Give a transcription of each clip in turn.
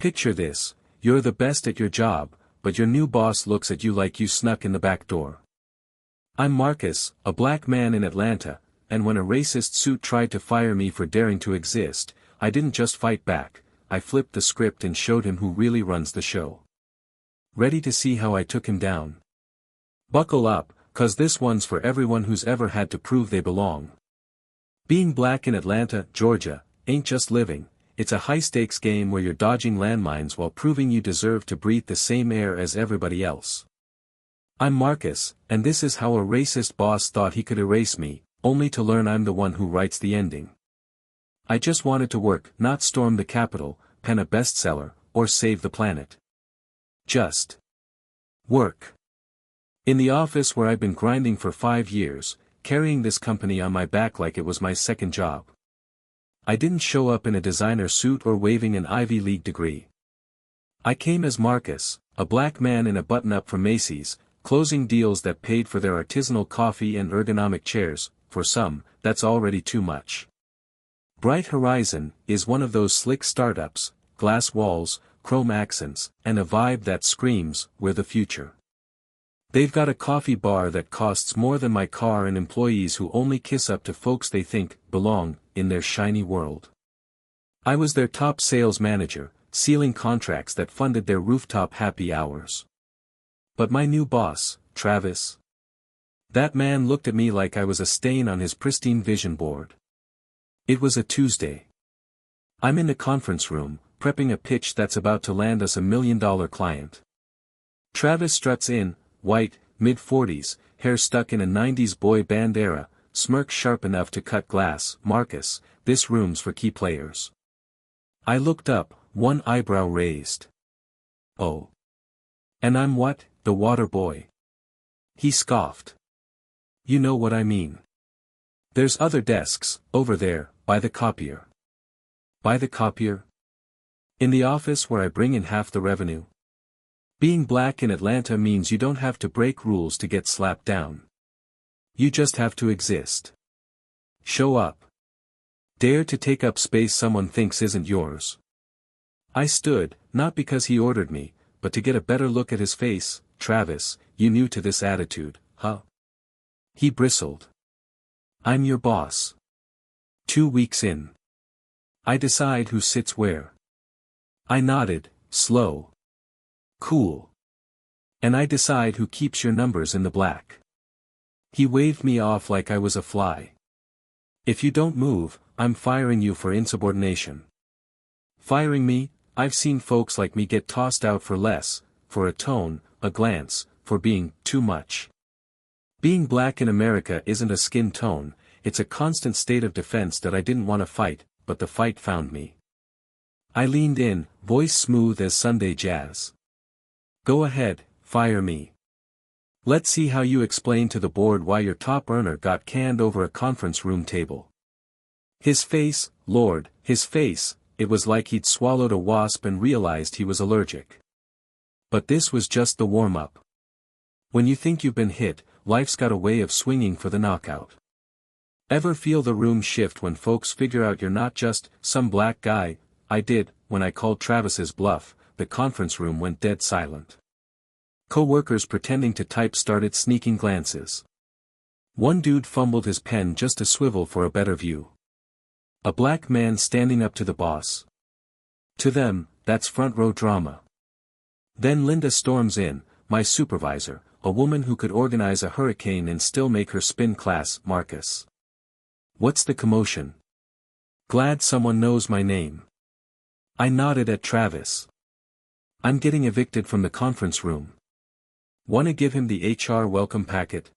Picture this, you're the best at your job, but your new boss looks at you like you snuck in the back door. I'm Marcus, a black man in Atlanta, and when a racist suit tried to fire me for daring to exist, I didn't just fight back, I flipped the script and showed him who really runs the show. Ready to see how I took him down? Buckle up, 'cause this one's for everyone who's ever had to prove they belong. Being black in Atlanta, Georgia, ain't just living, it's a high-stakes game where you're dodging landmines while proving you deserve to breathe the same air as everybody else. I'm Marcus, and this is how a racist boss thought he could erase me, only to learn I'm the one who writes the ending. I just wanted to work, not storm the Capitol, pen a bestseller, or save the planet. Just work. In the office where I've been grinding for 5 years, carrying this company on my back like it was my second job. I didn't show up in a designer suit or waving an Ivy League degree. I came as Marcus, a black man in a button-up from Macy's, closing deals that paid for their artisanal coffee and ergonomic chairs. For some, that's already too much. Bright Horizon is one of those slick startups, glass walls, chrome accents, and a vibe that screams, we're the future. They've got a coffee bar that costs more than my car and employees who only kiss up to folks they think belong in their shiny world. I was their top sales manager, sealing contracts that funded their rooftop happy hours. But my new boss, Travis. That man looked at me like I was a stain on his pristine vision board. It was a Tuesday. I'm in the conference room, prepping a pitch that's about to land us $1 million client. Travis struts in, white, mid-40s, hair stuck in a 90s boy band era, smirk sharp enough to cut glass. Marcus, this room's for key players. I looked up, one eyebrow raised. Oh. And I'm what, the water boy? He scoffed. You know what I mean. There's other desks, over there, by the copier. By the copier? In the office where I bring in half the revenue. Being black in Atlanta means you don't have to break rules to get slapped down. You just have to exist. Show up. Dare to take up space someone thinks isn't yours. I stood, not because he ordered me, but to get a better look at his face. Travis, you new to this attitude, huh? He bristled. I'm your boss. 2 weeks in. I decide who sits where. I nodded, slow. Cool. And I decide who keeps your numbers in the black. He waved me off like I was a fly. If you don't move, I'm firing you for insubordination. Firing me? I've seen folks like me get tossed out for less, for a tone, a glance, for being too much. Being black in America isn't a skin tone, it's a constant state of defense that I didn't want to fight, but the fight found me. I leaned in, voice smooth as Sunday jazz. Go ahead, fire me. Let's see how you explain to the board why your top earner got canned over a conference room table. His face, Lord, his face, it was like he'd swallowed a wasp and realized he was allergic. But this was just the warm-up. When you think you've been hit, life's got a way of swinging for the knockout. Ever feel the room shift when folks figure out you're not just some black guy? I did. When I called Travis's bluff, the conference room went dead silent. Co-workers pretending to type started sneaking glances. One dude fumbled his pen just to swivel for a better view. A black man standing up to the boss. To them, that's front row drama. Then Linda storms in, my supervisor, a woman who could organize a hurricane and still make her spin class. Marcus. What's the commotion? Glad someone knows my name. I nodded at Travis. I'm getting evicted from the conference room. Wanna give him the HR welcome packet?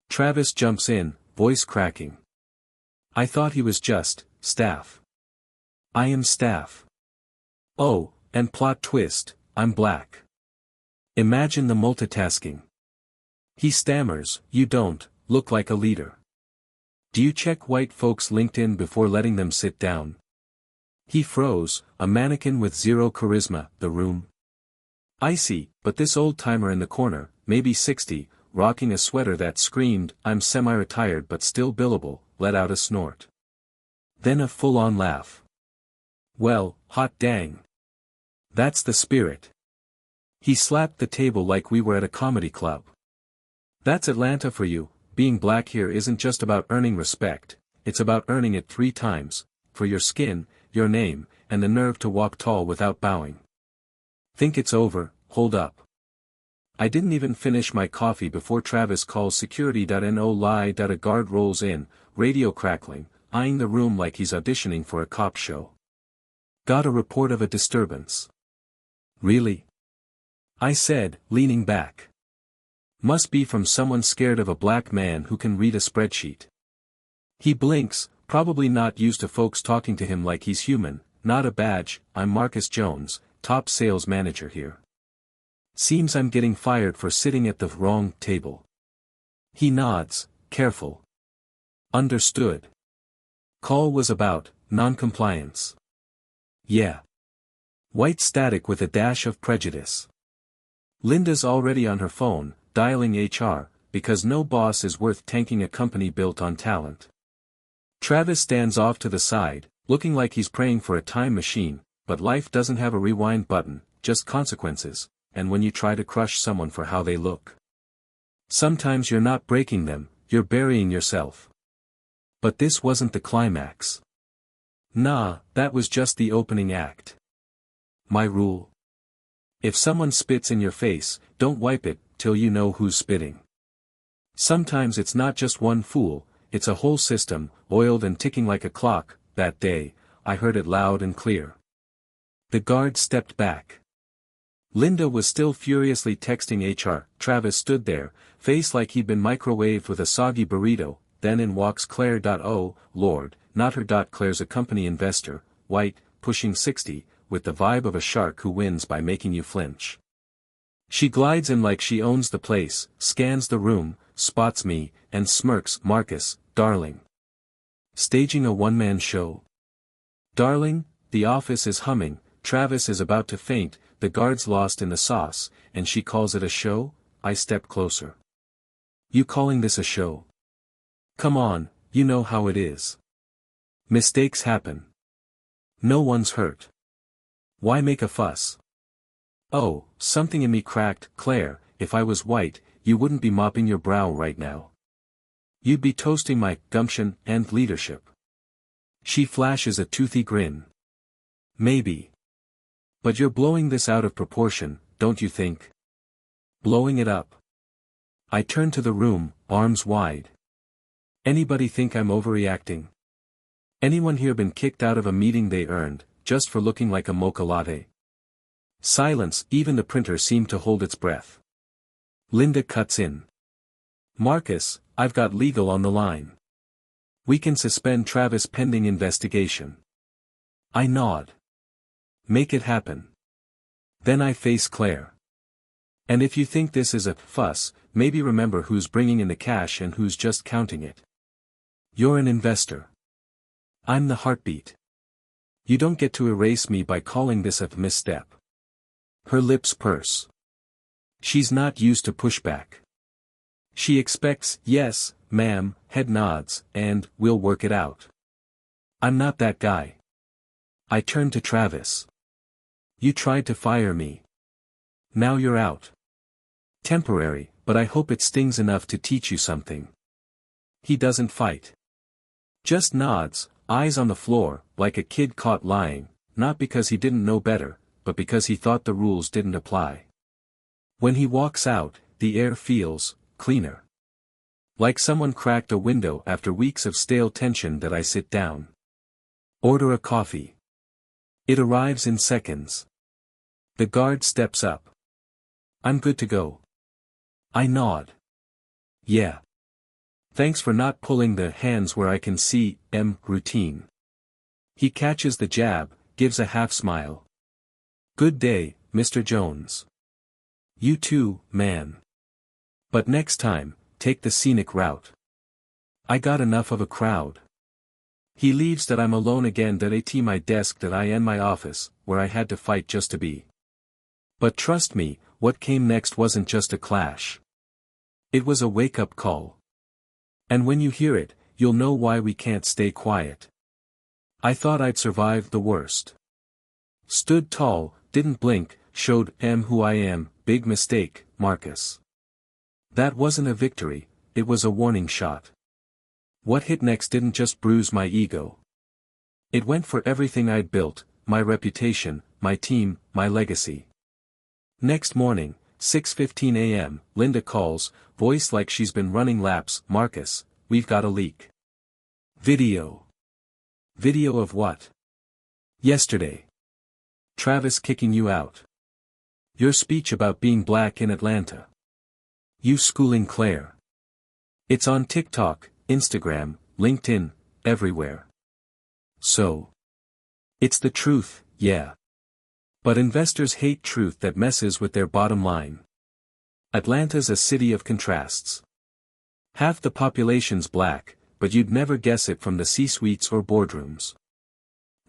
Travis jumps in, voice cracking. I thought he was just staff. I am staff. Oh, and plot twist, I'm black. Imagine the multitasking. He stammers, you don't look like a leader. Do you check white folks' LinkedIn before letting them sit down? He froze, a mannequin with zero charisma. The room. Icy, but this old-timer in the corner, maybe 60, rocking a sweater that screamed, I'm semi-retired but still billable, let out a snort. Then a full-on laugh. Well, hot dang. That's the spirit. He slapped the table like we were at a comedy club. That's Atlanta for you. Being black here isn't just about earning respect, it's about earning it 3 times, for your skin, your name, and the nerve to walk tall without bowing. Think it's over? Hold up. I didn't even finish my coffee before Travis calls security.no lie. A guard rolls in, radio crackling, eyeing the room like he's auditioning for a cop show. Got a report of a disturbance. Really? I said, leaning back. Must be from someone scared of a black man who can read a spreadsheet. He blinks, probably not used to folks talking to him like he's human. Not a badge. I'm Marcus Jones, top sales manager here. Seems I'm getting fired for sitting at the wrong table. He nods, careful. Understood. Call was about non-compliance. Yeah. White static with a dash of prejudice. Linda's already on her phone, dialing HR, because no boss is worth tanking a company built on talent. Travis stands off to the side, looking like he's praying for a time machine, but life doesn't have a rewind button, just consequences, and when you try to crush someone for how they look. Sometimes you're not breaking them, you're burying yourself. But this wasn't the climax. Nah, that was just the opening act. My rule. If someone spits in your face, don't wipe it, till you know who's spitting. Sometimes it's not just one fool, it's a whole system, oiled and ticking like a clock. That day, I heard it loud and clear. The guard stepped back. Linda was still furiously texting HR. Travis stood there, face like he'd been microwaved with a soggy burrito. Then in walks Claire. Oh, Lord, not her. Claire's a company investor, white, pushing 60, with the vibe of a shark who wins by making you flinch. She glides in like she owns the place, scans the room, spots me, and smirks. Marcus, darling. Staging a one-man show? Darling, the office is humming, Travis is about to faint, the guard's lost in the sauce, and she calls it a show? I step closer. You calling this a show? Come on, you know how it is. Mistakes happen. No one's hurt. Why make a fuss? Oh, something in me cracked. Claire, if I was white, you wouldn't be mopping your brow right now. You'd be toasting my gumption and leadership. She flashes a toothy grin. Maybe. But you're blowing this out of proportion, don't you think? Blowing it up. I turn to the room, arms wide. Anybody think I'm overreacting? Anyone here been kicked out of a meeting they earned, just for looking like a mocha latte? Silence. Even the printer seemed to hold its breath. Linda cuts in. Marcus, I've got legal on the line. We can suspend Travis pending investigation. I nod. Make it happen. Then I face Claire. And if you think this is a fuss, maybe remember who's bringing in the cash and who's just counting it. You're an investor. I'm the heartbeat. You don't get to erase me by calling this a misstep. Her lips purse. She's not used to pushback. She expects, yes, ma'am, head nods, and, we'll work it out. I'm not that guy. I turn to Travis. You tried to fire me. Now you're out. Temporary, but I hope it stings enough to teach you something. He doesn't fight. Just nods, eyes on the floor, like a kid caught lying, not because he didn't know better, but because he thought the rules didn't apply. When he walks out, the air feels cleaner. Like someone cracked a window after weeks of stale tension. That I sit down. Order a coffee. It arrives in seconds. The guard steps up. I'm good to go. I nod. Yeah. Thanks for not pulling the hands where I can see, routine. He catches the jab, gives a half smile. Good day, Mr. Jones. You too, man. But next time, take the scenic route. I got enough of a crowd. He leaves. That I'm alone again. That at my desk. That I end my office, where I had to fight just to be. But trust me, what came next wasn't just a clash. It was a wake-up call. And when you hear it, you'll know why we can't stay quiet. I thought I'd survived the worst. Stood tall, didn't blink, showed who I am, big mistake, Marcus. That wasn't a victory, it was a warning shot. What hit next didn't just bruise my ego. It went for everything I'd built, my reputation, my team, my legacy. Next morning, 6:15 a.m., Linda calls, voice like she's been running laps, Marcus, we've got a leak. Video. Video of what? Yesterday. Travis kicking you out. Your speech about being black in Atlanta. You schooling Claire. It's on TikTok, Instagram, LinkedIn, everywhere. So. It's the truth, yeah. But investors hate truth that messes with their bottom line. Atlanta's a city of contrasts. Half the population's black, but you'd never guess it from the C-suites or boardrooms.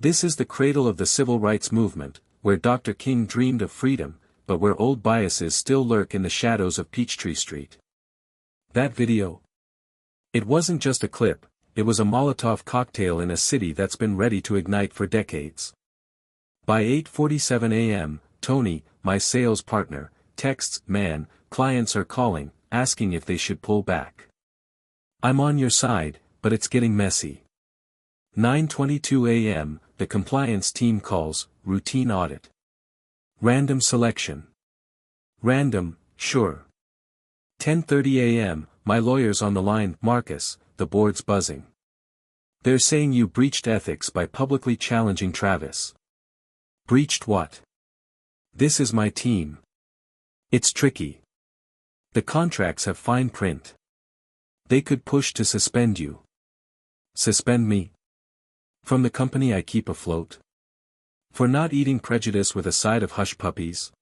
This is the cradle of the civil rights movement, where Dr. King dreamed of freedom, but where old biases still lurk in the shadows of Peachtree Street. That video? It wasn't just a clip, it was a Molotov cocktail in a city that's been ready to ignite for decades. By 8:47 a.m., Tony, my sales partner, texts, man, clients are calling, asking if they should pull back. I'm on your side, but it's getting messy. 9:22 a.m., the compliance team calls, routine audit. Random selection. Random, sure. 10:30 a.m., my lawyer's on the line, Marcus, the board's buzzing. They're saying you breached ethics by publicly challenging Travis. Breached what? This is my team. It's tricky. The contracts have fine print. They could push to suspend you. Suspend me? From the company I keep afloat? For not eating prejudice with a side of hush puppies?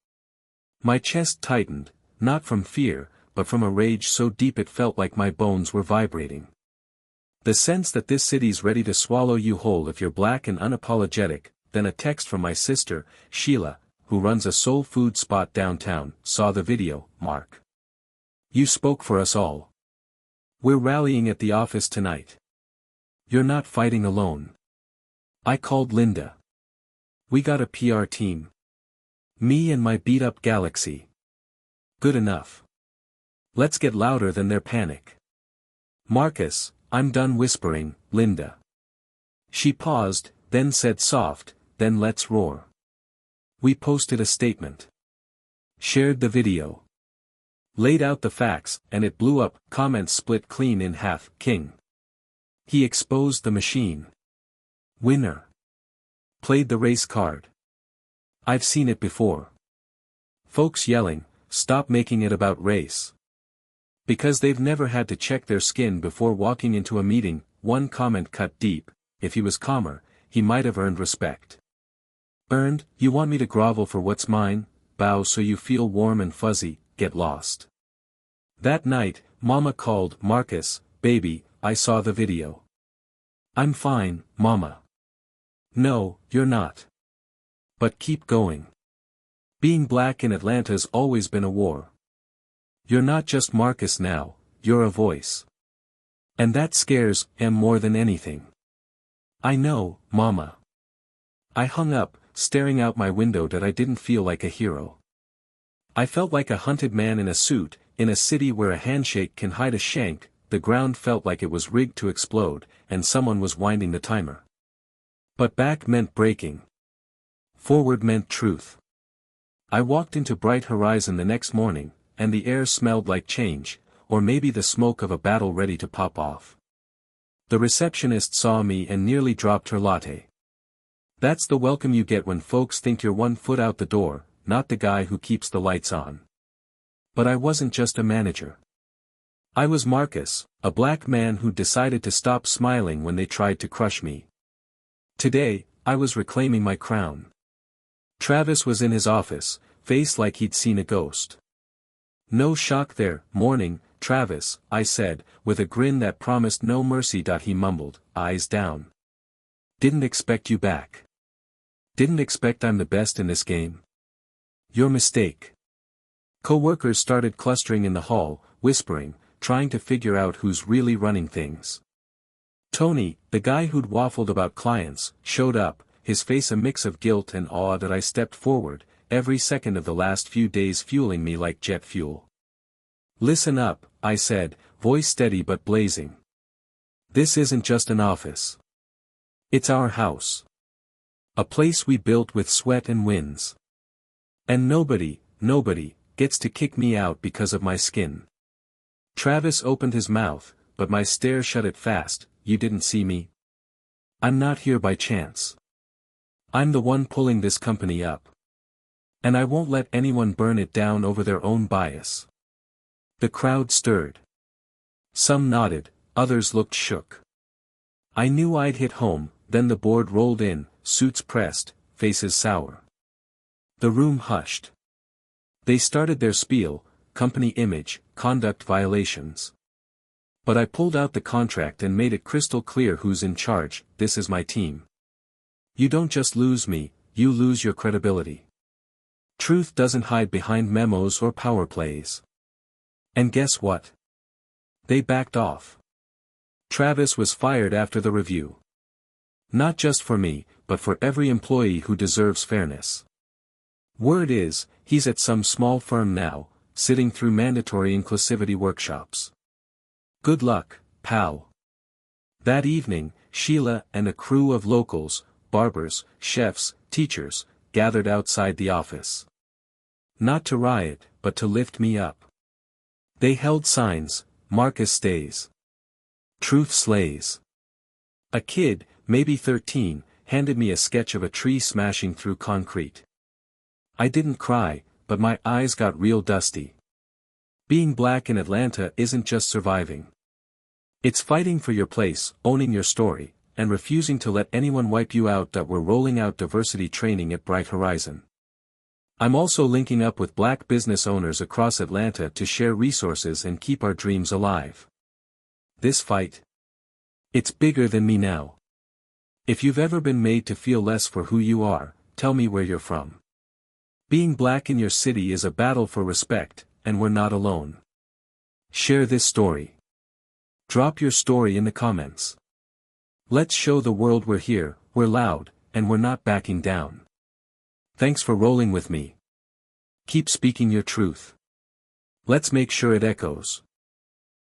My chest tightened, not from fear, but from a rage so deep it felt like my bones were vibrating. The sense that this city's ready to swallow you whole if you're black and unapologetic. Then a text from my sister, Sheila, who runs a soul food spot downtown, saw the video, Mark. You spoke for us all. We're rallying at the office tonight. You're not fighting alone. I called Linda. We got a PR team. Me and my beat-up galaxy. Good enough. Let's get louder than their panic. Marcus, I'm done whispering, Linda. She paused, then said soft, then let's roar. We posted a statement. Shared the video. Laid out the facts, and it blew up, comments split clean in half, King. He exposed the machine. Winner. Played the race card. I've seen it before. Folks yelling, stop making it about race. Because they've never had to check their skin before walking into a meeting, one comment cut deep, if he was calmer, he might have earned respect. Earned, you want me to grovel for what's mine, bow so you feel warm and fuzzy, get lost. That night, Mama called, Marcus, baby, I saw the video. I'm fine, Mama. No, you're not. But keep going. Being black in Atlanta's always been a war. You're not just Marcus now, you're a voice. And that scares him more than anything. I know, Mama. I hung up, staring out my window that I didn't feel like a hero. I felt like a hunted man in a suit, in a city where a handshake can hide a shank. The ground felt like it was rigged to explode, and someone was winding the timer. But back meant breaking. Forward meant truth. I walked into bright horizon the next morning, and the air smelled like change, or maybe the smoke of a battle ready to pop off. The receptionist saw me and nearly dropped her latte. That's the welcome you get when folks think you're 1 foot out the door, not the guy who keeps the lights on. But I wasn't just a manager. I was Marcus, a black man who decided to stop smiling when they tried to crush me. Today, I was reclaiming my crown. Travis was in his office, face like he'd seen a ghost. No shock there, morning, Travis, I said, with a grin that promised no mercy. He mumbled, eyes down. Didn't expect you back. Didn't expect I'm the best in this game. Your mistake. Co-workers started clustering in the hall, whispering, trying to figure out who's really running things. Tony, the guy who'd waffled about clients, showed up, his face a mix of guilt and awe. That I stepped forward, every second of the last few days fueling me like jet fuel. Listen up, I said, voice steady but blazing. This isn't just an office. It's our house. A place we built with sweat and wins. And nobody gets to kick me out because of my skin. Travis opened his mouth, but my stare shut it fast. You didn't see me? I'm not here by chance. I'm the one pulling this company up. And I won't let anyone burn it down over their own bias. The crowd stirred. Some nodded, others looked shook. I knew I'd hit home. Then the board rolled in, suits pressed, faces sour. The room hushed. They started their spiel, company image, conduct violations. But I pulled out the contract and made it crystal clear who's in charge. This is my team. You don't just lose me, you lose your credibility. Truth doesn't hide behind memos or power plays. And guess what? They backed off. Travis was fired after the review. Not just for me, but for every employee who deserves fairness. Word is, he's at some small firm now, sitting through mandatory inclusivity workshops. Good luck, pal. That evening, Sheila and a crew of locals, barbers, chefs, teachers, gathered outside the office. Not to riot, but to lift me up. They held signs, Marcus stays. Truth slays. A kid, maybe 13, handed me a sketch of a tree smashing through concrete. I didn't cry, but my eyes got real dusty. Being black in Atlanta isn't just surviving. It's fighting for your place, owning your story, and refusing to let anyone wipe you out. That we're rolling out diversity training at Bright Horizon. I'm also linking up with black business owners across Atlanta to share resources and keep our dreams alive. This fight? It's bigger than me now. If you've ever been made to feel less for who you are, tell me where you're from. Being black in your city is a battle for respect, and we're not alone. Share this story. Drop your story in the comments. Let's show the world we're here, we're loud, and we're not backing down. Thanks for rolling with me. Keep speaking your truth. Let's make sure it echoes.